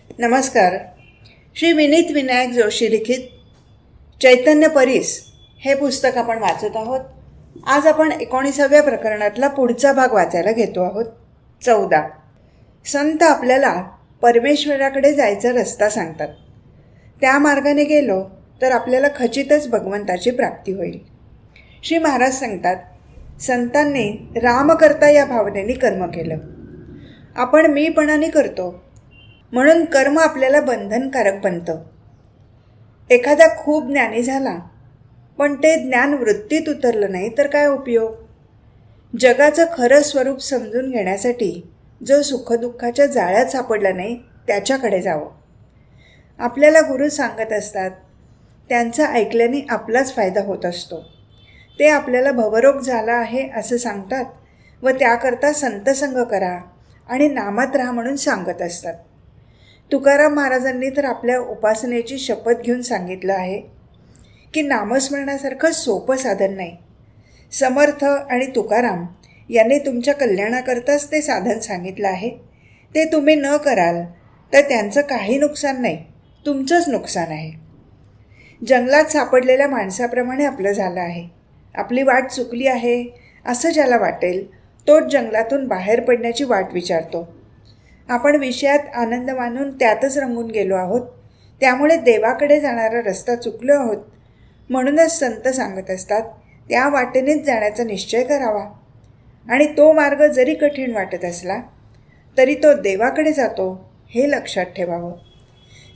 नमस्कार. श्री विनीत विनायक जोशी लिखित चैतन्य परीस हे पुस्तक आपण वाचत आहोत. आज आपण 19व्या प्रकरणातला पुढचा भाग वाचायला घेतो आहोत. 14. संत आपल्याला परमेश्वराकडे जायचा रस्ता सांगतात. त्या मार्गाने गेलो तर आपल्याला खचितच भगवंताची प्राप्ती होईल. श्री महाराज सांगतात, संतांनी रामकर्ता या भावनेने कर्म केलं. आपण मीपणाने करतो म्हणून कर्म आपल्याला बंधनकारक बनतं. एखादा खूप ज्ञानी झाला पण ते ज्ञान वृत्तीत उतरलं नाही तर काय उपयोग? जगाचं खरं स्वरूप समजून घेण्यासाठी जो सुखदुःखाच्या जाळ्यात सापडला नाही त्याच्याकडे जावं. आपल्याला गुरु सांगत असतात, त्यांचं ऐकल्याने आपलाच फायदा होत असतो. ते आपल्याला भवरोग झाला आहे असं सांगतात व त्याकरता संतसंग करा आणि नामात राहा म्हणून सांगत असतात. तुकाराम महाराजांनी तर आपल्या उपासनेची शपथ घेऊन सांगितलं आहे की नामस्मरणासारखं सोपं साधन नाही. समर्थ आणि तुकाराम यांनी तुमच्या कल्याणाकरताच ते साधन सांगितलं आहे. ते तुम्ही न कराल तर त्यांचं काही नुकसान नाही, तुमचंच नुकसान आहे. जंगलात सापडलेल्या माणसाप्रमाणे आपलं झालं आहे. आपली वाट चुकली आहे असं ज्याला वाटेल तोच जंगलातून बाहेर पडण्याची वाट विचारतो. आपण विषयात आनंद मानून त्यातच रंगून गेलो आहोत, त्यामुळे देवाकडे जाणारा रस्ता चुकलो आहोत. म्हणूनच संत सांगत असतात, त्या वाटेनेच जाण्याचा निश्चय करावा आणि तो मार्ग जरी कठीण वाटत असला तरी तो देवाकडे जातो हे लक्षात ठेवावं.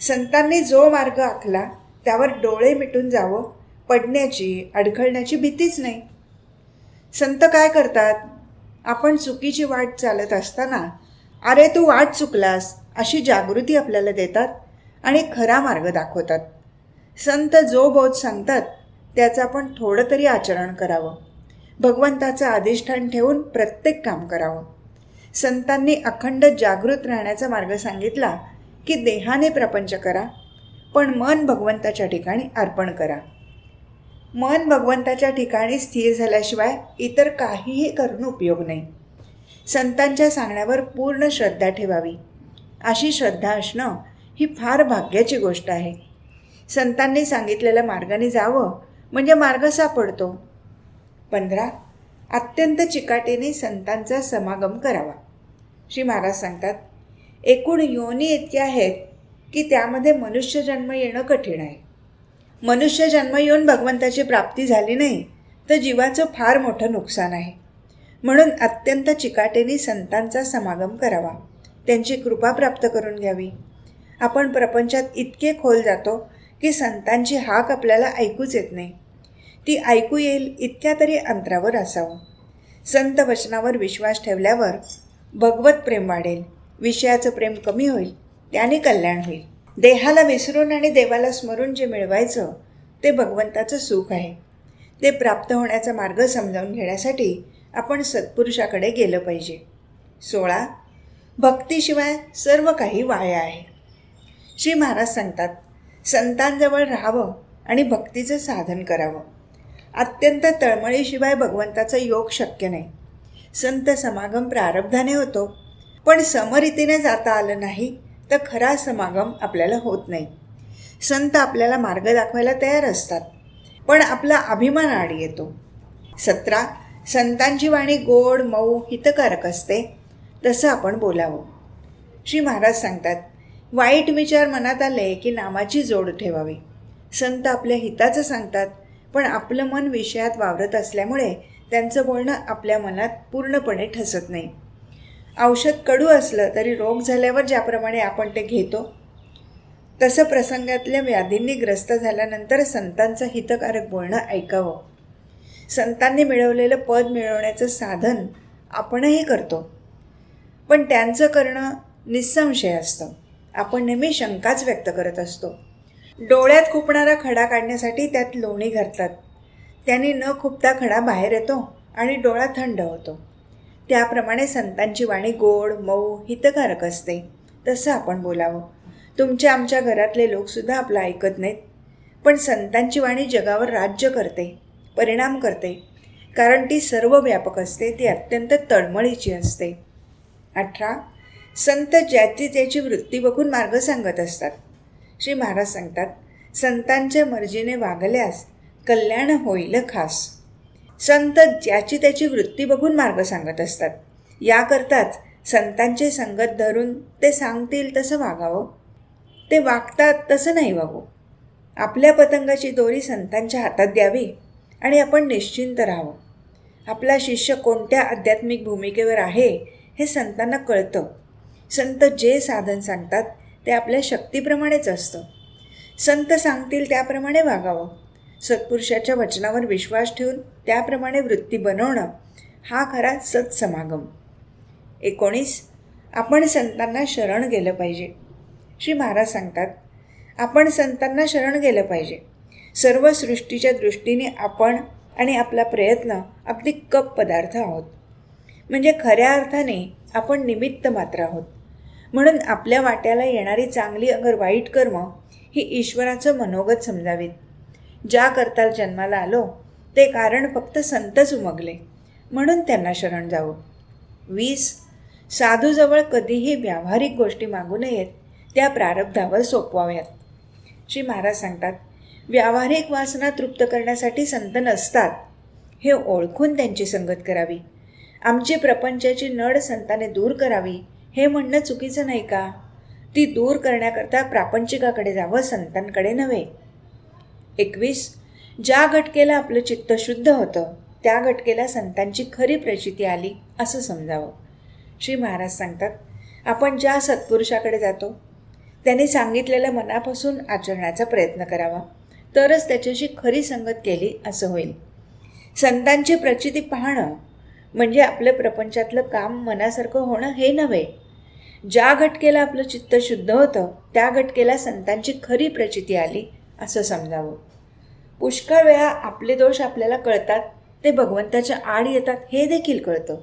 संतांनी जो मार्ग आखला त्यावर डोळे मिटून जावं, पडण्याची अडखळण्याची भीतीच नाही. संत काय करतात? आपण चुकीची वाट चालत असताना अरे तू वाट चुकलास अशी जागृती आपल्याला देतात आणि खरा मार्ग दाखवतात. संत जो बोध सांगतात त्याचं आपण थोडं तरी आचरण करावं. भगवंताचं अधिष्ठान ठेवून प्रत्येक काम करावं. संतांनी अखंड जागृत राहण्याचा मार्ग सांगितला की देहाने प्रपंच करा पण मन भगवंताच्या ठिकाणी अर्पण करा. मन भगवंताच्या ठिकाणी स्थिर झाल्याशिवाय इतर काहीही करून उपयोग नाही. संतांच्या सांगण्यावर पूर्ण श्रद्धा ठेवावी. अशी श्रद्धा असणं ही फार भाग्याची गोष्ट आहे. संतांनी सांगितलेल्या मार्गाने जावं म्हणजे मार्ग सापडतो. 15. अत्यंत चिकाटीने संतांचा समागम करावा. श्री महाराज सांगतात, एकूण योनी इतक्या आहेत की त्यामध्ये मनुष्य जन्म येणं कठीण आहे. मनुष्य जन्म येऊन भगवंताची प्राप्ती झाली नाही तर जीवाचं फार मोठं नुकसान आहे. म्हणून अत्यंत चिकाटीने संतांचा समागम करावा, त्यांची कृपा प्राप्त करून घ्यावी. आपण प्रपंचात इतके खोल जातो की संतांची हाक आपल्याला ऐकूच येत नाही. ती ऐकू येईल इतक्या तरी अंतरावर असावं. संत वचनावर विश्वास ठेवल्यावर भगवत प्रेम वाढेल, विषयाचं प्रेम कमी होईल, त्याने कल्याण होईल. देहाला विसरून आणि देवाला स्मरून जे मिळवायचं ते भगवंताचं सुख आहे. ते प्राप्त होण्याचा मार्ग समजावून घेण्यासाठी आपण सत्पुरुषाकडे गेलं पाहिजे. 16. भक्तीशिवाय सर्व काही वाया आहे. श्री महाराज सांगतात, संतांजवळ राहावं आणि भक्तीचं साधन करावं. अत्यंत तळमळीशिवाय भगवंताचा योग शक्य नाही. संत समागम प्रारब्धाने होतो, पण समरीतीने जाता आलं नाही तर खरा समागम आपल्याला होत नाही. संत आपल्याला मार्ग दाखवायला तयार असतात, पण आपला अभिमान आडी येतो. 17. संतांची वाणी गोड मऊ हितकारक असते तसं आपण बोलावं. श्री महाराज सांगतात, वाईट विचार मनात आले की नामाची जोड ठेवावी. संत आपल्या हिताचं सांगतात, पण आपलं मन विषयात वावरत असल्यामुळे त्यांचं बोलणं आपल्या मनात पूर्णपणे ठसत नाही. औषध कडू असलं तरी रोग झाल्यावर ज्याप्रमाणे आपण ते घेतो तसं प्रसंगातल्या व्याधींनी ग्रस्त झाल्यानंतर संतांचं हितकारक बोलणं ऐकावं. संतांनी मिळवलेलं पद मिळवण्याचं साधन आपणही करतो, पण त्यांचं करणं निस्संशय असतं. आपण नेहमी शंकाच व्यक्त करत असतो. डोळ्यात खुपणारा खडा काढण्यासाठी त्यात लोणी घालतात. त्यांनी न खुपता खडा बाहेर येतो आणि डोळा थंड होतो. त्याप्रमाणे संतांची वाणी गोड मऊ हितकारक असते तसं आपण बोलावं. तुमच्या आमच्या घरातले लोकसुद्धा आपलं ऐकत नाहीत, पण संतांची वाणी जगावर राज्य करते, परिणाम करते, कारण ती सर्व व्यापक असते, ती अत्यंत तळमळीची असते. 18. संत ज्याची त्याची वृत्ती बघून मार्ग सांगत असतात. श्री महाराज सांगतात, संतांच्या मर्जीने वागल्यास कल्याण होईल खास. संत ज्याची त्याची वृत्ती बघून मार्ग सांगत असतात. याकरताच संतांचे संगत धरून ते सांगतील तसं वागावं. ते वागतात तसं नाही वागू. आपल्या पतंगाची दोरी संतांच्या हातात द्यावी आणि आपण निश्चिंत राहावं. आपला शिष्य कोणत्या आध्यात्मिक भूमिकेवर आहे हे संतांना कळतं. संत जे साधन सांगतात ते आपल्या शक्तीप्रमाणेच असतं. संत सांगतील त्याप्रमाणे वागावं. सत्पुरुषाच्या वचनावर विश्वास ठेवून त्याप्रमाणे वृत्ती बनवणं हा खरा सत्समागम. 19. आपण संतांना शरण गेलं पाहिजे. श्री महाराज सांगतात, आपण संतांना शरण गेलं पाहिजे. सर्व सृष्टीच्या दृष्टीने आपण आणि आपला प्रयत्न अगदी कप पदार्थ आहोत. म्हणजे खऱ्या अर्थाने आपण निमित्त मात्र आहोत. म्हणून आपल्या वाट्याला येणारी चांगली अगर वाईट कर्म ही ईश्वराचं मनोगत समजावीत. ज्या करता जन्माला आलो ते कारण फक्त संतच उमगले, म्हणून त्यांना शरण जावं. 20. साधूजवळ कधीही व्यावहारिक गोष्टी मागू नयेत, त्या प्रारब्धावर सोपवाव्यात. श्री महाराज सांगतात, व्यावहारिक वासना तृप्त करण्यासाठी संत नसतात हे ओळखून त्यांची संगत करावी. आमची प्रपंचाची नड संताने दूर करावी हे म्हणणं चुकीचं नाही का? ती दूर करण्याकरता प्रापंचिकाकडे जावं, संतांकडे नव्हे. 21. ज्या घटकेला आपलं चित्त शुद्ध होतं त्या घटकेला संतांची खरी प्रचिती आली असं समजावं. श्री महाराज सांगतात, आपण ज्या सत्पुरुषाकडे जातो त्यांनी सांगितलेल्या मनापासून आचरण्याचा प्रयत्न करावा, तरच त्याच्याशी खरी संगत केली असं होईल. संतांची प्रचिती पाहणं म्हणजे आपलं प्रपंचातलं काम मनासारखं होणं हे नव्हे. ज्या घटकेला आपलं चित्त शुद्ध होतं त्या घटकेला संतांची खरी प्रचिती आली असं समजावं. पुष्कळ वेळा आपले दोष आपल्याला कळतात, ते भगवंताच्या आड येतात हे देखील कळतं,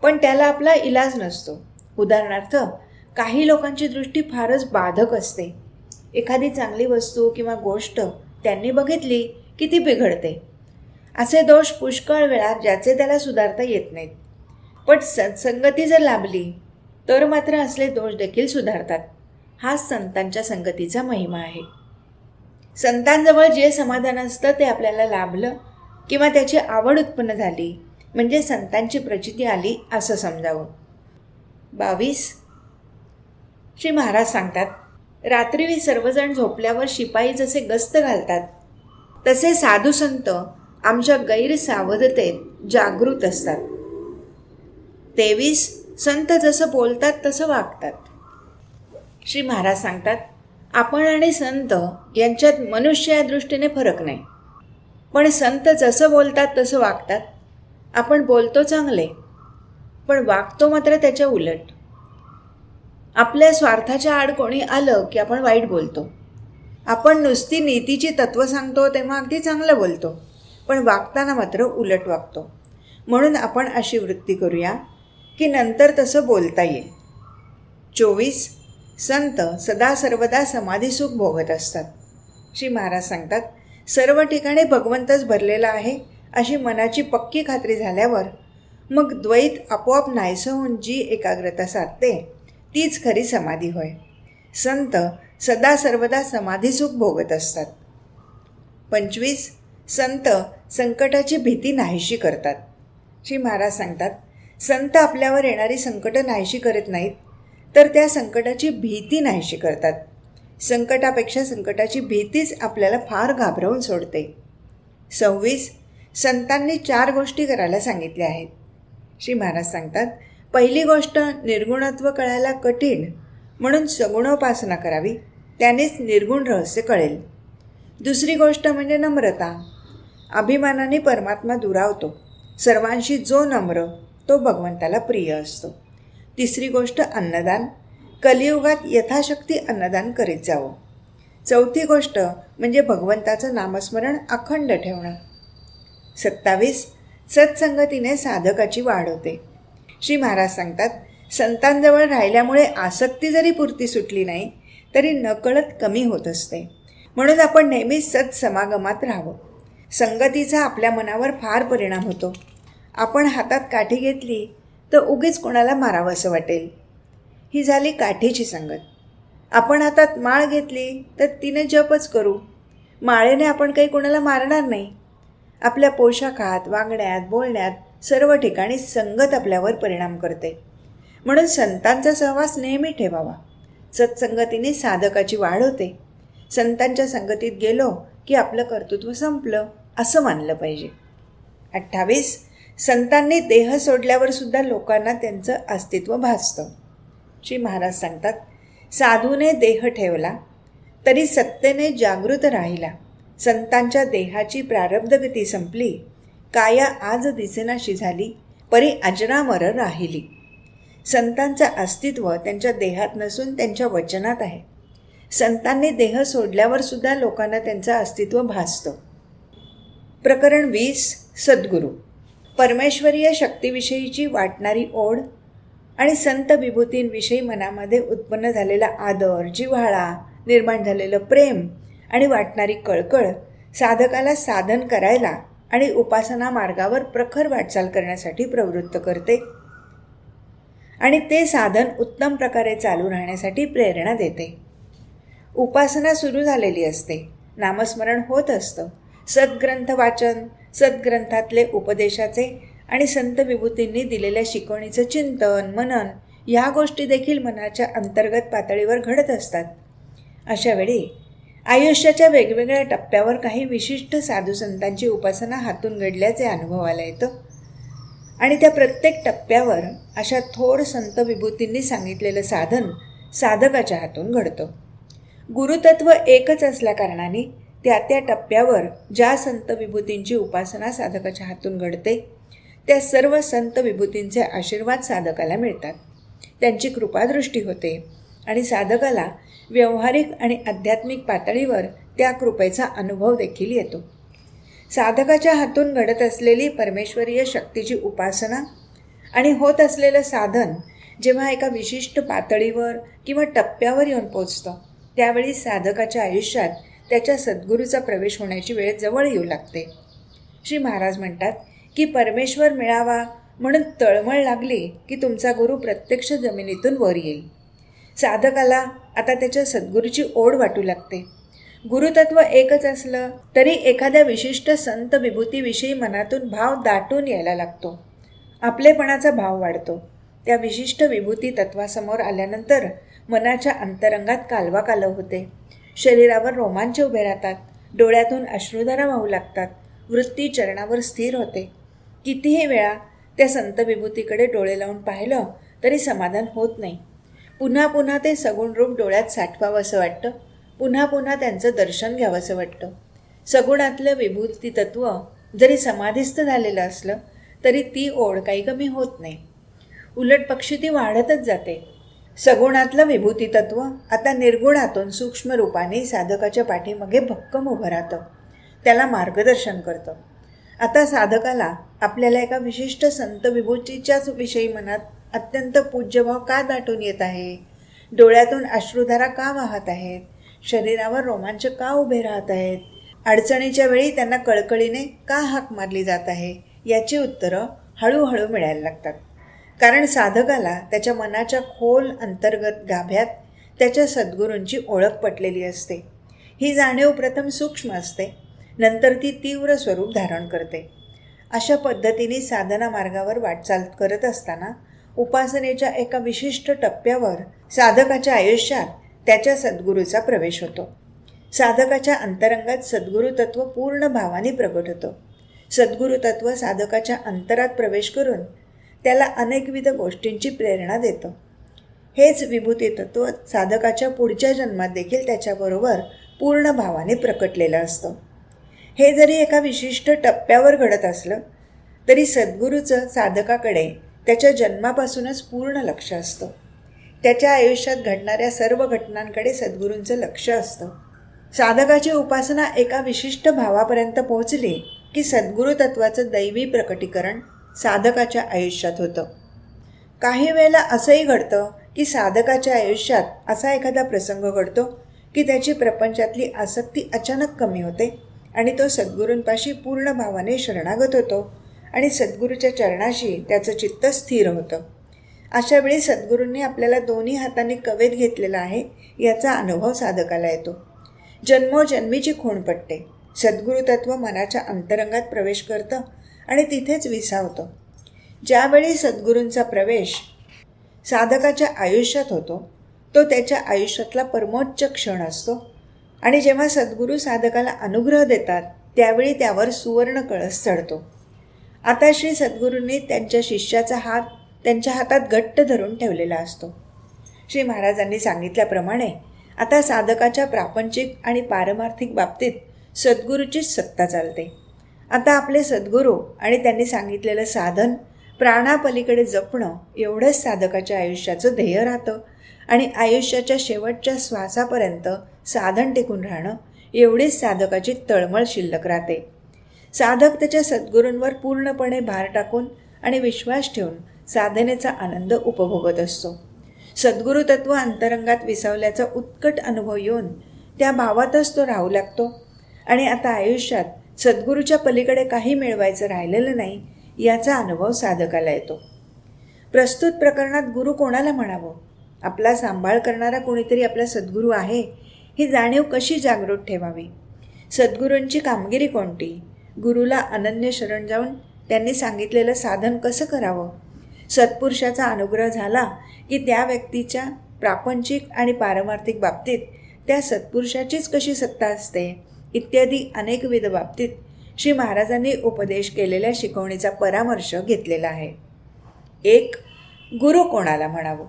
पण त्याला आपला इलाज नसतो. उदाहरणार्थ, काही लोकांची दृष्टी फारच बाधक असते. एखादी चांगली वस्तू किंवा गोष्ट त्यांनी बघितली की ती बिघडते. असे दोष पुष्कळ वेळा ज्याचे त्याला सुधारता येत नाहीत. पण सत्संगती जर लाभली तर मात्र असले दोष देखील सुधारतात. हाच संतांच्या संगतीचा महिमा आहे. संतांजवळ जे समाधान असतं ते आपल्याला लाभलं किंवा त्याची आवड उत्पन्न झाली म्हणजे संतांची प्रचिती आली असं समजावं. 22. श्री महाराज सांगतात, रात्री सर्वजण झोपल्यावर शिपाई जसे गस्त घालतात तसे साधू संत आमच्या गैरसावधतेत जागृत असतात. 23. संत जसं बोलतात तसं वागतात. श्री महाराज सांगतात, आपण आणि संत यांच्यात मनुष्य या दृष्टीने फरक नाही, पण संत जसं बोलतात तसं वागतात. आपण बोलतो चांगले पण वागतो मात्र त्याच्या उलट. आपल्या स्वार्थाच्या आड कोणी आलं की आपण वाईट बोलतो. आपण नुसती नीतीची तत्त्व सांगतो तेव्हा अगदी चांगलं बोलतो, पण वागताना मात्र उलट वागतो. म्हणून आपण अशी वृत्ती करूया की नंतर तसं बोलता येईल. 24. संत सदा सर्वदा समाधीसुख भोगत असतात. श्री महाराज सांगतात, सर्व ठिकाणी भगवंतच भरलेला आहे अशी मनाची पक्की खात्री झाल्यावर मग द्वैत आपोआप नाहीसं होऊन जी एकाग्रता साधते तीच खरी समाधी होय. संत सदा सर्वदा समाधीसुख भोगत असतात. 25. संत संकटाची भीती नाहीशी करतात. श्री महाराज सांगतात, संत आपल्यावर येणारी संकटं नाहीशी करत नाहीत, तर त्या संकटाची भीती नाहीशी करतात. संकटापेक्षा संकटाची भीतीच आपल्याला फार घाबरवून सोडते. 26. संतांनी 4 गोष्टी करायला सांगितल्या आहेत. श्री महाराज सांगतात, पहिली गोष्ट निर्गुणत्व कळायला कठीण म्हणून सगुणोपासना करावी, त्यानेच निर्गुण रहस्य कळेल. दुसरी गोष्ट म्हणजे नम्रता. अभिमानाने परमात्मा दुरावतो. सर्वांशी जो नम्र तो भगवंताला प्रिय असतो. तिसरी गोष्ट अन्नदान. कलियुगात यथाशक्ती अन्नदान करीत जावं. चौथी गोष्ट म्हणजे भगवंताचं नामस्मरण अखंड ठेवणं. 27. सत्संगतीने साधकाची वाढ होते. श्री महाराज सांगतात, संतांजवळ राहिल्यामुळे आसक्ती जरी पुरती सुटली नाही तरी नकळत कमी होत असते. म्हणून आपण नेहमीच सत्समागमात राहावं. संगतीचा आपल्या मनावर फार परिणाम होतो. आपण हातात काठी घेतली तर उगीच कोणाला मारावं असं वाटेल. ही झाली काठीची संगत. आपण हातात माळ घेतली तर तिने जपच करू. माळेने आपण काही कोणाला मारणार नाही. आपल्या पोशाखात, वागण्यात, बोलण्यात सर्व ठिकाणी संगत आपल्यावर परिणाम करते. म्हणून संतांचा सहवास नेहमी ठेवावा. सत्संगतीने साधकाची वाढ होते. संतांच्या संगतीत गेलो की आपलं कर्तृत्व संपलं असं मानलं पाहिजे. 28. संतांनी देह सोडल्यावर सुद्धा लोकांना त्यांचं अस्तित्व भासतं. श्री महाराज सांगतात, साधूने देह ठेवला तरी सत्तेने जागृत राहिला. संतांच्या देहाची प्रारब्धगती संपली. काया आज दिसेनाशी झाली, परी अजरामर राहिली. संतांचं अस्तित्व त्यांच्या देहात नसून त्यांच्या वचनात आहे. संतांनी देह सोडल्यावर सुद्धा लोकांना त्यांचं अस्तित्व भासतं. प्रकरण 20. सद्गुरू. परमेश्वरीय शक्तीविषयीची वाटणारी ओढ आणि संत विभूतींविषयी मनामध्ये उत्पन्न झालेला आदर, जिव्हाळा, निर्माण झालेलं प्रेम आणि वाटणारी कळकळ साधकाला साधन करायला आणि उपासना मार्गावर प्रखर वाटचाल करण्यासाठी प्रवृत्त करते आणि ते साधन उत्तम प्रकारे चालू राहण्यासाठी प्रेरणा देते. उपासना सुरू झालेली असते. नामस्मरण होत असतं. सद्ग्रंथ वाचन, सद्ग्रंथातले उपदेशाचे आणि संत विभूतींनी दिलेल्या शिकवणीचं चिंतन, मनन ह्या गोष्टी देखील मनाच्या अंतर्गत पातळीवर घडत असतात. अशावेळी आयुष्याच्या वेगवेगळ्या टप्प्यावर काही विशिष्ट साधुसंतांची उपासना हातून घडल्याचे अनुभवाला येतं आणि त्या प्रत्येक टप्प्यावर अशा थोर संत विभूतींनी सांगितलेलं साधन साधकाच्या हातून घडतं. गुरुतत्व एकच असल्याकारणाने त्या त्या टप्प्यावर ज्या संत विभूतींची उपासना साधकाच्या हातून घडते त्या सर्व संत विभूतींचे आशीर्वाद साधकाला मिळतात. त्यांची कृपादृष्टी होते आणि साधकाला व्यावहारिक आणि आध्यात्मिक पातळीवर त्या कृपेचा अनुभव देखील येतो. साधकाच्या हातून घडत असलेली परमेश्वरीय शक्तीची उपासना आणि होत असलेलं साधन जेव्हा एका विशिष्ट पातळीवर किंवा टप्प्यावर येऊन पोचतं त्यावेळी साधकाच्या आयुष्यात त्याच्या सद्गुरूचा प्रवेश होण्याची वेळ जवळ येऊ लागते. श्री महाराज म्हणतात की परमेश्वर मिळावा म्हणून तळमळ लागली की तुमचा गुरु प्रत्यक्ष जमिनीतून वर येईल. साधकाला आता त्याच्या सद्गुरूची ओढ वाटू लागते. गुरुतत्व एकच असलं तरी एखाद्या विशिष्ट संत विभूतीविषयी मनातून भाव दाटून यायला लागतो. आपलेपणाचा भाव वाढतो. त्या विशिष्ट विभूती तत्वासमोर आल्यानंतर मनाच्या अंतरंगात कालवाकालव होते. शरीरावर रोमांच उभे राहतात. डोळ्यातून अश्रुधारा वाहू लागतात. वृत्ती चरणावर स्थिर होते. कितीही वेळा त्या संत विभूतीकडे डोळे लावून पाहिलं तरी समाधान होत नाही. पुन्हा पुन्हा ते सगुण रूप डोळ्यात साठवावं असं वाटतं. पुन्हा पुन्हा त्यांचं दर्शन घ्यावं असं वाटतं. सगुणातलं विभूती तत्व जरी समाधीस्थ झालेलं असलं तरी ती ओढ काही कमी होत नाही. उलट पक्षी ती वाढतच जाते. सगुणातलं विभूती तत्व आता निर्गुणातून सूक्ष्म रूपाने साधकाच्या पाठीमागे भक्कम उभं राहतं. त्याला मार्गदर्शन करतं. आता साधकाला आपल्याला एका विशिष्ट संत विभूतीच्याच विषयी मनात अत्यंत पूज्यभाव का दाटून येत आहे, डोळ्यातून अश्रुधारा का वाहत आहेत, शरीरावर रोमांच का उभे राहत आहेत, अडचणीच्या वेळी त्यांना कळकळीने का हाक मारली जात आहे याची उत्तरं हळूहळू मिळायला लागतात. कारण साधकाला त्याच्या मनाच्या खोल अंतर्गत गाभ्यात त्याच्या सद्गुरूंची ओळख पटलेली असते. ही जाणीव प्रथम सूक्ष्म असते, नंतर ती तीव्र स्वरूप धारण करते. अशा पद्धतीने साधना मार्गावर वाटचाल करत असताना उपासनेच्या एका विशिष्ट टप्प्यावर साधकाच्या आयुष्यात त्याच्या सद्गुरूचा प्रवेश होतो. साधकाच्या अंतरंगात सद्गुरू तत्व पूर्ण भावाने प्रगट होतं. सद्गुरू तत्व साधकाच्या अंतरात प्रवेश करून त्याला अनेकविध गोष्टींची प्रेरणा देतं. हेच विभूती तत्व साधकाच्या पुढच्या जन्मात देखील त्याच्याबरोबर पूर्ण भावाने प्रकटलेलं असतं. हे जरी एका विशिष्ट टप्प्यावर घडत असलं तरी सद्गुरूचं साधकाकडे त्याच्या जन्मापासूनच पूर्ण लक्ष असतं. त्याच्या आयुष्यात घडणाऱ्या सर्व घटनांकडे सद्गुरूंचं लक्ष असतं. साधकाची उपासना एका विशिष्ट भावापर्यंत पोहोचली की सद्गुरू तत्वाचं दैवी प्रकटीकरण साधकाच्या आयुष्यात होतं. काही वेळेला असंही घडतं की साधकाच्या आयुष्यात असा एखादा प्रसंग घडतो की त्याची प्रपंचातली आसक्ती अचानक कमी होते आणि तो सद्गुरूंपाशी पूर्ण भावाने शरणागत होतो आणि सद्गुरूच्या चरणाशी त्याचं चित्त स्थिर होतं. अशा वेळी सद्गुरूंनी आपल्याला दोन्ही हातांनी कवेत घेतलेला आहे याचा अनुभव साधकाला येतो. जन्मोजन्मीची खूण पडते. सद्गुरू तत्व मनाच्या अंतरंगात प्रवेश करतं आणि तिथेच विसावतं. ज्यावेळी सद्गुरूंचा प्रवेश साधकाच्या आयुष्यात होतो तो त्याच्या आयुष्यातला परमोच्च क्षण असतो आणि जेव्हा सद्गुरू साधकाला अनुग्रह देतात त्यावेळी त्यावर सुवर्ण कळस चढतो. आता श्री सद्गुरूंनी त्यांच्या शिष्याचा हात त्यांच्या हातात घट्ट धरून ठेवलेला असतो. श्री महाराजांनी सांगितल्याप्रमाणे आता साधकाच्या प्रापंचिक आणि पारमार्थिक बाबतीत सद्गुरूचीच सत्ता चालते. आता आपले सद्गुरू आणि त्यांनी सांगितलेलं साधन प्राणापलीकडे जपणं एवढंच साधकाच्या आयुष्याचं ध्येय राहतं आणि आयुष्याच्या शेवटच्या श्वासापर्यंत साधन टिकून राहणं एवढीच साधकाची तळमळ शिल्लक राहते. साधक त्याच्या सद्गुरूंवर पूर्णपणे भार टाकून आणि विश्वास ठेवून साधनेचा आनंद उपभोगत असतो. सद्गुरू तत्व अंतरंगात विसावल्याचा उत्कट अनुभव येऊन त्या भावातच तो राहू लागतो आणि आता आयुष्यात सद्गुरूच्या पलीकडे काही मिळवायचं राहिलेलं नाही याचा अनुभव साधकाला येतो. प्रस्तुत प्रकरणात गुरु कोणाला म्हणावं? आपला सांभाळ करणारा कोणीतरी आपला सद्गुरू आहे ही जाणीव कशी जागृत ठेवावी? सद्गुरूंची कामगिरी कोणती? गुरुला अनन्य शरण जाऊन त्यांनी सांगितलेलं साधन कसं करावं? सत्पुरुषाचा अनुग्रह झाला की त्या व्यक्तीच्या प्रापंचिक आणि पारमार्थिक बाबतीत त्या सत्पुरुषाचीच कशी सत्ता असते इत्यादी अनेकविध बाबतीत श्री महाराजांनी उपदेश केलेल्या शिकवणीचा परामर्श घेतलेला आहे. 1. गुरु कोणाला म्हणावं?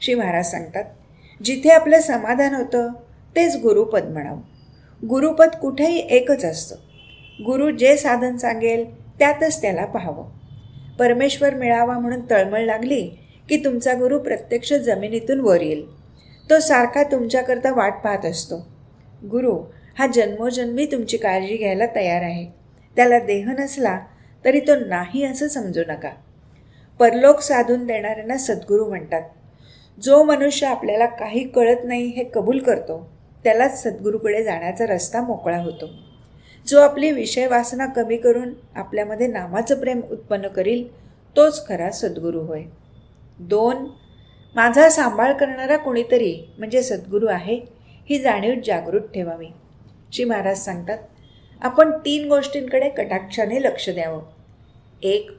श्री महाराज सांगतात, जिथे आपलं समाधान होतं तेच गुरुपद म्हणावं. गुरुपद कुठेही एकच असतं. गुरु जे साधन सांगेल त्यातच त्याला पाहावं. परमेश्वर मिळावा म्हणून तळमळ लागली की तुमचा गुरु प्रत्यक्ष जमिनीतून वर येईल. तो सारखा तुमच्याकरता वाट पाहत असतो. गुरु हा जन्मोजन्मी तुमची काळजी घ्यायला तयार आहे. त्याला देह नसला तरी तो नाही असं समजू नका. परलोक साधून देणाऱ्यांना सद्गुरू म्हणतात. जो मनुष्य आपल्याला काही कळत नाही हे कबूल करतो त्यालाच सद्गुरूकडे जाण्याचा रस्ता मोकळा होतो. जो आपली विषय वासना कमी करून आपल्यामध्ये नामाचं प्रेम उत्पन्न करील तोच खरा सद्गुरू होय. 2. माझा सांभाळ करणारा कोणीतरी म्हणजे सद्गुरू आहे ही जाणीव जागृत ठेवावी. श्री महाराज सांगतात, आपण 3 गोष्टींकडे कटाक्षाने लक्ष द्यावं. 1.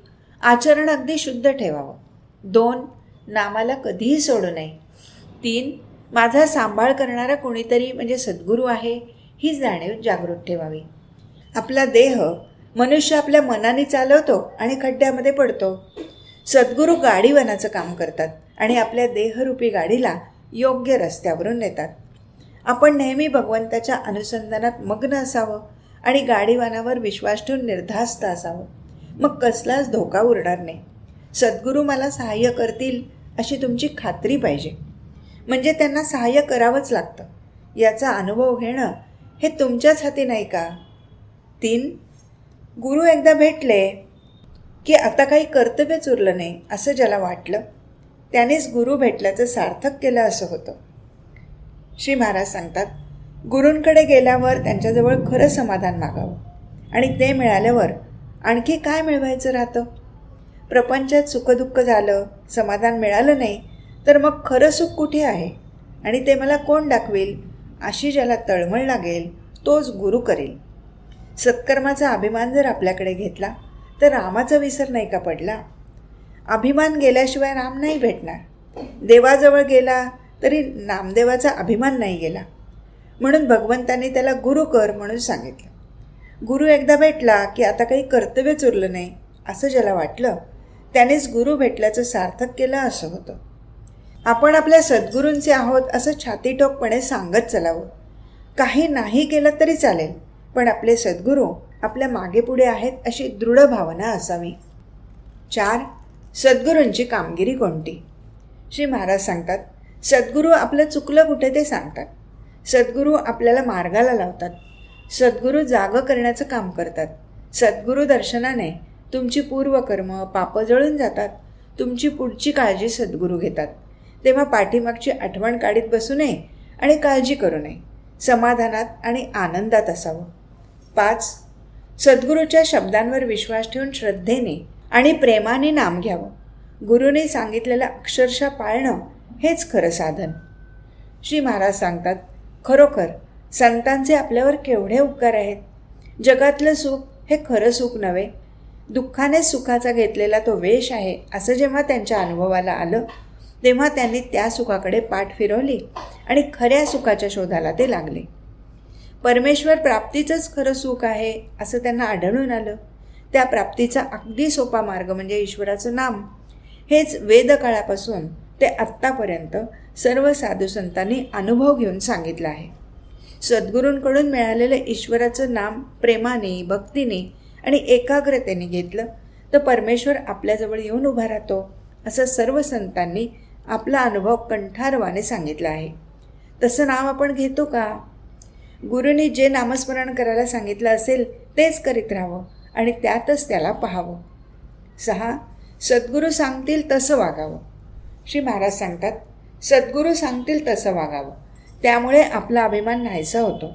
आचरण अगदी शुद्ध ठेवावं. 2. नामाला कधीही सोडू नये. 3. माझा सांभाळ करणारा कोणीतरी म्हणजे सद्गुरू आहे ही जाणीव जागृत ठेवावी. आपला देह मनुष्य आपल्या मनाने चालवतो आणि खड्ड्यामध्ये पडतो. सद्गुरू गाडीवानाचं काम करतात आणि आपल्या देहरूपी गाडीला योग्य रस्त्यावरून नेतात. आपण नेहमी भगवंताच्या अनुसंधानात मग्न असावं आणि गाडीवानावर विश्वास ठेवून निर्धास्त असावं. मग कसलाच धोका उरणार नाही. सद्गुरू मला सहाय्य करतील अशी तुमची खात्री पाहिजे. म्हणजे त्यांना सहाय्य करावंच लागतं याचा अनुभव घेणं हे तुमच्याच हाती नाही का? 3. गुरु एकदा भेटले की आता काही कर्तव्यच उरलं नाही असं ज्याला वाटलं त्यानेच गुरु भेटल्याचं सार्थक केलं असं होतं. श्री महाराज सांगतात, गुरूंकडे गेल्यावर त्यांच्याजवळ खरं समाधान मागावं आणि ते मिळाल्यावर आणखी काय मिळवायचं राहतं? प्रपंचात सुखदुःख झालं, समाधान मिळालं नाही तर मग खरं सुख कुठे आहे आणि ते मला कोण दाखवेल अशी ज्याला तळमळ लागेल तोच गुरु करेल. सत्कर्माचा अभिमान जर आपल्याकडे घेतला तर रामाचा विसर नाही का पडला? अभिमान गेल्याशिवाय राम नाही भेटणार. देवाजवळ गेला तरी नामदेवाचा अभिमान नाही गेला. म्हणून भगवंतांनी त्याला गुरु कर म्हणून सांगितलं. गुरु एकदा भेटला की आता काही कर्तव्यच उरलं नाही असं ज्याला वाटलं त्यानेच गुरु भेटल्याचं सार्थक केलं असं होतं. आपण आपल्या सद्गुरूंचे आहोत असं छातीटोकपणे सांगत चलावं. काही नाही केलं तरी चालेल पण आपले सद्गुरू आपल्या मागे पुढे आहेत अशी दृढ भावना असावी. 4. सद्गुरूंची कामगिरी कोणती? श्री महाराज सांगतात, सद्गुरू आपलं चुकलं कुठे ते सांगतात. सद्गुरू आपल्याला मार्गाला लावतात. सद्गुरू जागं करण्याचं काम करतात. सद्गुरू दर्शनाने तुमची पूर्वकर्म पापं जळून जातात. तुमची पुढची काळजी सद्गुरू घेतात. तेव्हा पाठीमागची आठवण काढीत बसू नये आणि काळजी करू नये. समाधानात आणि आनंदात असावं. 5. सद्गुरूच्या शब्दांवर विश्वास ठेवून श्रद्धेने आणि प्रेमाने नाम घ्यावं. गुरुने सांगितलेलं अक्षरशः पाळणं हेच खरं साधन. श्री महाराज सांगतात, खरोखर संतांचे आपल्यावर केवढे उपकार आहेत. जगातलं सुख हे खरं सुख नव्हे, दुःखाने सुखाचा घेतलेला तो वेश आहे असं जेव्हा त्यांच्या अनुभवाला आलं तेव्हा त्यांनी त्या सुखाकडे पाठ फिरवली आणि खऱ्या सुखाच्या शोधाला ते लागले. परमेश्वर प्राप्तीचंच खरं सुख आहे असं त्यांना आढळून आलं. त्या प्राप्तीचा अगदी सोपा मार्ग म्हणजे ईश्वराचं नाम. हेच वेदकाळापासून ते आत्तापर्यंत सर्व साधुसंतांनी अनुभव घेऊन सांगितलं आहे. सद्गुरूंकडून मिळालेलं ईश्वराचं नाम प्रेमाने, भक्तीने आणि एकाग्रतेने घेतलं तर परमेश्वर आपल्याजवळ येऊन उभा राहतो असं सर्व संतांनी आपला अनुभव कंठारवाने सांगितला आहे. तसं नाव आपण घेतो का? गुरुनी जे नामस्मरण करायला सांगितलं असेल तेच करीत राहावं आणि त्यातच त्याला पाहावं. 6. सद्गुरू सांगतील तसं वागावं. श्री महाराज सांगतात, सद्गुरू सांगतील तसं वागावं, त्यामुळे आपला अभिमान नाहीसा होतो.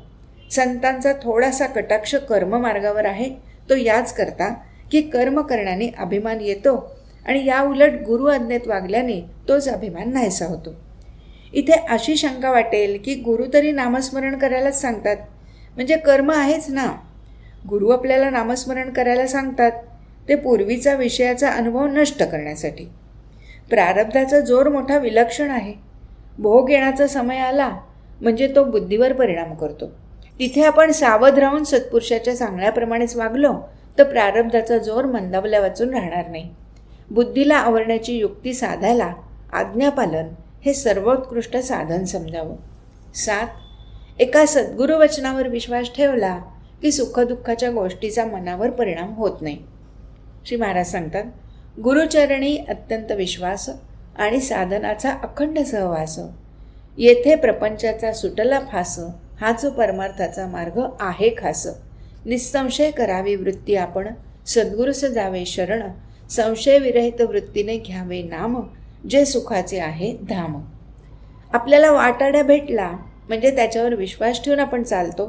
संतांचा थोडासा कटाक्ष कर्ममार्गावर आहे, तो याच करता की कर्म करण्याने अभिमान येतो आणि या उलट गुरु आज्ञेत वागल्याने तोच अभिमान नाहीसा होतो. इथे अशी शंका वाटेल की गुरु तरी नामस्मरण करायलाच सांगतात, म्हणजे कर्म आहेच ना. गुरु आपल्याला नामस्मरण करायला सांगतात ते पूर्वीचा विषयाचा अनुभव नष्ट करण्यासाठी. प्रारब्धाचा जोर मोठा विलक्षण आहे. भोग येण्याचा समय आला म्हणजे तो बुद्धीवर परिणाम करतो. तिथे आपण सावध राहून सत्पुरुषाच्या सांगण्याप्रमाणेच वागलो तर प्रारब्धाचा जोर मंदावल्या वाचून राहणार नाही. बुद्धीला आवरण्याची युक्ती साधायला आज्ञापालन हे सर्वोत्कृष्ट साधन समजावं. 7. एका सद्गुरू वचनावर विश्वास ठेवला की सुखदुःखाच्या गोष्टीचा मनावर परिणाम होत नाही. श्री महाराज सांगतात, गुरुचरणी अत्यंत विश्वास आणि साधनाचा अखंड सहवास, येथे प्रपंचाचा सुटला फास, हाच परमार्थाचा मार्ग आहे खास. निसंशय करावी वृत्ती आपण, सद्गुरूस जावे शरण, संशय विरहित वृत्तीने घ्यावे नाम, जे सुखाचे आहे धाम. आपल्याला वाटाड्या भेटला म्हणजे त्याच्यावर विश्वास ठेवून आपण चालतो,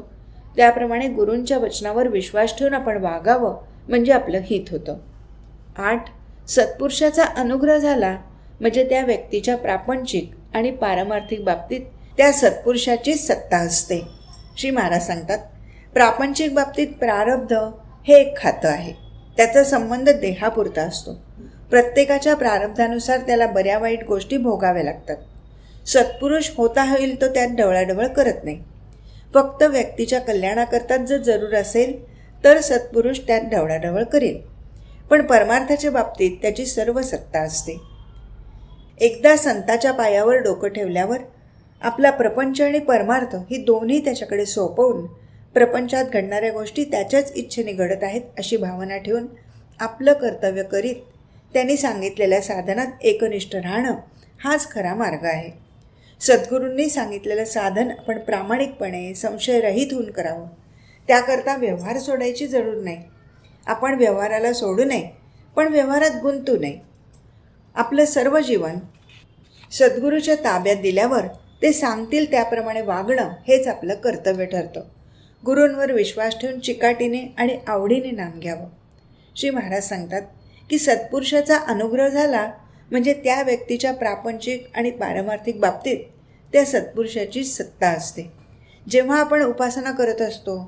त्याप्रमाणे गुरूंच्या वचनावर विश्वास ठेवून आपण वागावं म्हणजे आपलं हित होतं. 8. सत्पुरुषाचा अनुग्रह झाला म्हणजे त्या व्यक्तीच्या प्रापंचिक आणि पारमार्थिक बाबतीत त्या सत्पुरुषाचीच सत्ता असते. श्री महाराज सांगतात, प्रापंचिक बाबतीत प्रारब्ध हे एक खातं आहे, त्याचा संबंध देहापुरता असतो. प्रत्येकाच्या प्रारब्धानुसार त्याला बऱ्या वाईट गोष्टी भोगाव्या लागतात. सत्पुरुष होता होईल तो त्यात ढवळाढवळ करत नाही. फक्त व्यक्तीच्या कल्याणाकरताच जर जरूर असेल तर सत्पुरुष त्यात ढवळाढवळ करेल, पण परमार्थाच्या बाबतीत त्याची सर्व सत्ता असते. एकदा संताच्या पायावर डोकं ठेवल्यावर आपला प्रपंच आणि परमार्थ ही दोन्ही त्याच्याकडे सोपवून प्रपंचात घडणाऱ्या गोष्टी त्याच्याच इच्छेने घडत आहेत अशी भावना ठेवून आपलं कर्तव्य करीत त्यांनी सांगितलेल्या साधनात एकनिष्ठ राहणं हाच खरा मार्ग आहे. सद्गुरूंनी सांगितलेलं साधन आपण प्रामाणिकपणे संशयरहित होऊन करावं. त्याकरता व्यवहार सोडायची जरूर नाही. आपण व्यवहाराला सोडू नये, पण व्यवहारात गुंतू नये. आपलं सर्व जीवन सद्गुरूच्या ताब्यात दिल्यावर ते सांगतील त्याप्रमाणे वागणं हेच आपलं कर्तव्य ठरतं. गुरूंवर विश्वास ठेवून चिकाटीने आणि आवडीने नाम घ्यावं. श्री महाराज सांगतात की सत्पुरुषाचा अनुग्रह झाला म्हणजे त्या व्यक्तीच्या प्रापंचिक आणि पारमार्थिक बाबतीत त्या सत्पुरुषाची सत्ता असते. जेव्हा आपण उपासना करत असतो,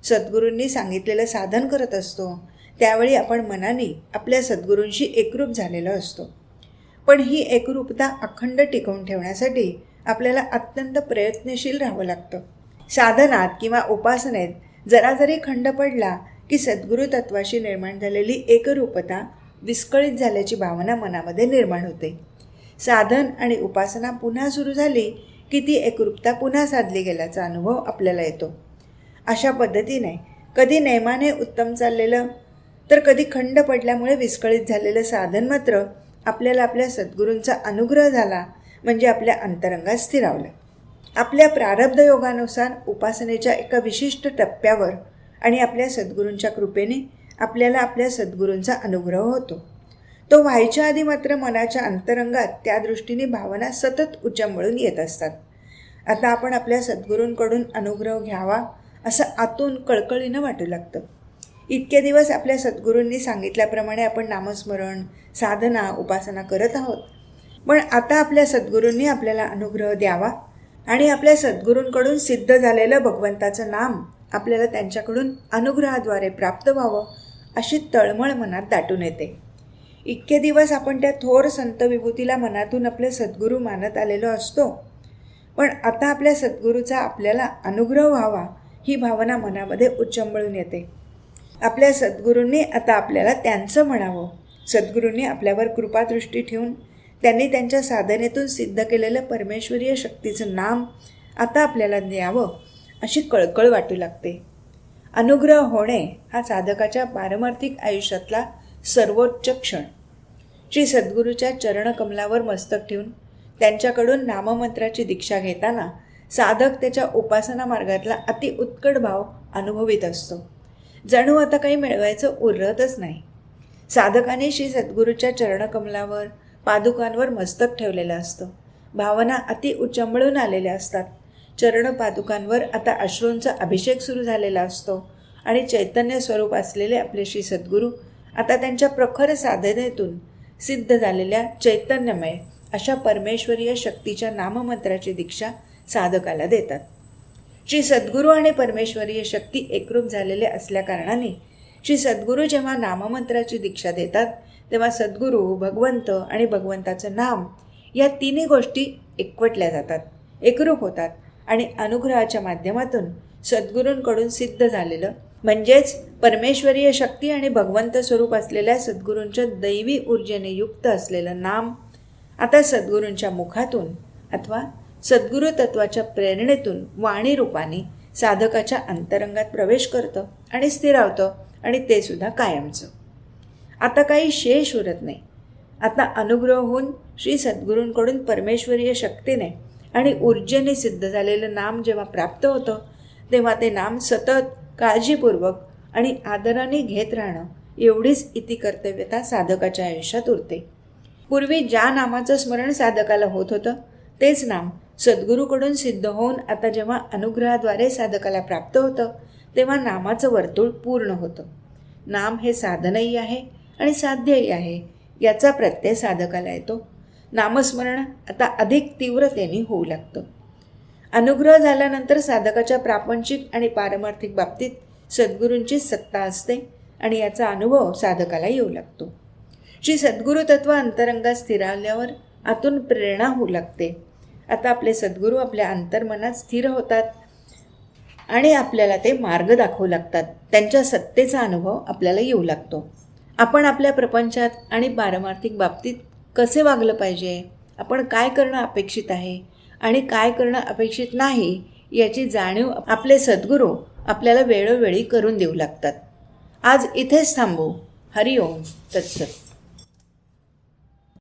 सद्गुरूंनी सांगितलेलं साधन करत असतो, त्यावेळी आपण मनाने आपल्या सद्गुरूंशी एकरूप झालेलो असतो. पण ही एकरूपता अखंड टिकवून ठेवण्यासाठी आपल्याला अत्यंत प्रयत्नशील राहावं लागतं. साधनात किंवा उपासनेत जरा जरी खंड पडला की सद्गुरू तत्वाशी निर्माण झालेली एकरूपता विस्कळीत झाल्याची भावना मनामध्ये निर्माण होते. साधन आणि उपासना पुन्हा सुरू झाली की ती एकरूपता पुन्हा साधली गेल्याचा अनुभव आपल्याला येतो. अशा पद्धतीने कधी नेमाने उत्तम चाललेलं तर कधी खंड पडल्यामुळे विस्कळीत झालेलं साधन मात्र आपल्याला आपल्या सद्गुरूंचा अनुग्रह झाला म्हणजे आपल्या अंतरंगात स्थिरावलं. आपल्या प्रारब्ध योगानुसार उपासनेच्या एका विशिष्ट टप्प्यावर आणि आपल्या सद्गुरूंच्या कृपेने आपल्याला आपल्या सद्गुरूंचा अनुग्रह होतो. तो व्हायच्या आधी मात्र मनाच्या अंतरंगात त्या दृष्टीने भावना सतत उचंबळून येत असतात. आता आपण आपल्या सद्गुरूंकडून अनुग्रह घ्यावा असं आतून कळकळीनं वाटू लागतं. इतके दिवस आपल्या सद्गुरूंनी सांगितल्याप्रमाणे आपण नामस्मरण, साधना, उपासना करत आहोत. पण आता आपल्या सद्गुरूंनी आपल्याला अनुग्रह द्यावा आणि आपल्या सद्गुरूंकडून सिद्ध झालेलं भगवंताचं नाम आपल्याला त्यांच्याकडून अनुग्रहाद्वारे प्राप्त व्हावं अशी तळमळ मनात दाटून येते. इतके दिवस आपण त्या थोर संत विभूतीला मनातून आपले सद्गुरू मानत आलेलो असतो, पण आता आपल्या सद्गुरूचा आपल्याला अनुग्रह व्हावा ही भावना मनामध्ये उच्चंबळून येते. आपल्या सद्गुरूंनी आता आपल्याला त्यांचं म्हणावं, सद्गुरूंनी आपल्यावर कृपादृष्टी ठेवून त्यांनी त्यांच्या साधनेतून सिद्ध केलेलं परमेश्वरीय शक्तीचं नाम आता आपल्याला द्यावं अशी कळकळ वाटू लागते. अनुग्रह होणे हा साधकाच्या पारमार्थिक आयुष्यातला सर्वोच्च क्षण. श्री सद्गुरूच्या चरणकमलावर मस्तक ठेवून त्यांच्याकडून नाममंत्राची दीक्षा घेताना साधक त्याच्या उपासना मार्गातला अति उत्कट भाव अनुभवित असतो. जणू आता काही मिळवायचं उरतच नाही. साधकाने श्री सद्गुरूच्या चरणकमलावर, पादुकांवर मस्तक ठेवलेलं असतं. भावना अति उच्चंबळून आलेल्या असतात. चरणपादुकांवर आता अश्रूंचा अभिषेक सुरू झालेला असतो आणि चैतन्य स्वरूप असलेले आपले श्री सद्गुरू आता त्यांच्या प्रखर साधनेतून सिद्ध झालेल्या चैतन्यमय अशा परमेश्वरीय शक्तीच्या नाममंत्राची दीक्षा साधकाला देतात. श्री सद्गुरू आणि परमेश्वरीय शक्ती एकरूप झालेले असल्याकारणाने श्री सद्गुरू जेव्हा नाममंत्राची दीक्षा देतात तेव्हा सद्गुरू, भगवंत आणि भगवंताचं नाम या तिन्ही गोष्टी एकवटल्या जातात, एकरूप होतात आणि अनुग्रहाच्या माध्यमातून सद्गुरूंकडून सिद्ध झालेलं म्हणजेच परमेश्वरीय शक्ती आणि भगवंत स्वरूप असलेल्या सद्गुरूंच्या दैवी ऊर्जेने युक्त असलेलं नाम आता सद्गुरूंच्या मुखातून अथवा सद्गुरू तत्वाच्या प्रेरणेतून वाणी रूपाने साधकाच्या अंतरंगात प्रवेश करतं आणि स्थिरावतं आणि ते सुद्धा कायमचं. आता काही शेष उरत नाही. आता अनुग्रह होऊन श्री सद्गुरूंकडून परमेश्वरीय शक्तीने आणि ऊर्जेने सिद्ध झालेलं नाम जेव्हा प्राप्त होतं तेव्हा ते नाम सतत काळजीपूर्वक आणि आदराने घेत राहणं एवढीच इतिकर्तव्यता साधकाच्या आयुष्यात उरते. पूर्वी ज्या नामाचं स्मरण साधकाला होत होतं तेच नाम सद्गुरूकडून सिद्ध होऊन आता जेव्हा अनुग्रहाद्वारे साधकाला प्राप्त होतं तेव्हा नामाचं वर्तुळ पूर्ण होतं. नाम हे साधनही आहे आणि साध्यही आहे याचा प्रत्यय साधकाला येतो. नामस्मरण आता अधिक तीव्रतेने होऊ लागतं. अनुग्रह झाल्यानंतर साधकाच्या प्रापंचिक आणि पारमार्थिक बाबतीत सद्गुरूंची सत्ता असते आणि याचा अनुभव साधकाला येऊ लागतो. श्री सद्गुरू तत्व अंतरंगात स्थिरावल्यावर आतून प्रेरणा होऊ लागते. आता आपले सद्गुरू आपल्या अंतर्मनात स्थिर होतात आणि आपल्याला ते मार्ग दाखवू लागतात. त्यांच्या सत्तेचा अनुभव आपल्याला येऊ लागतो. आपण आपल्या प्रपंचात आणि पारमार्थिक बाबतीत कसे वागलं पाहिजे, आपण काय करणं अपेक्षित आहे आणि काय करणं अपेक्षित नाही याची जाणीव आपले सद्गुरू आपल्याला वेळोवेळी करून देऊ लागतात. आज इथेच थांबू. हरिओम तत्सत.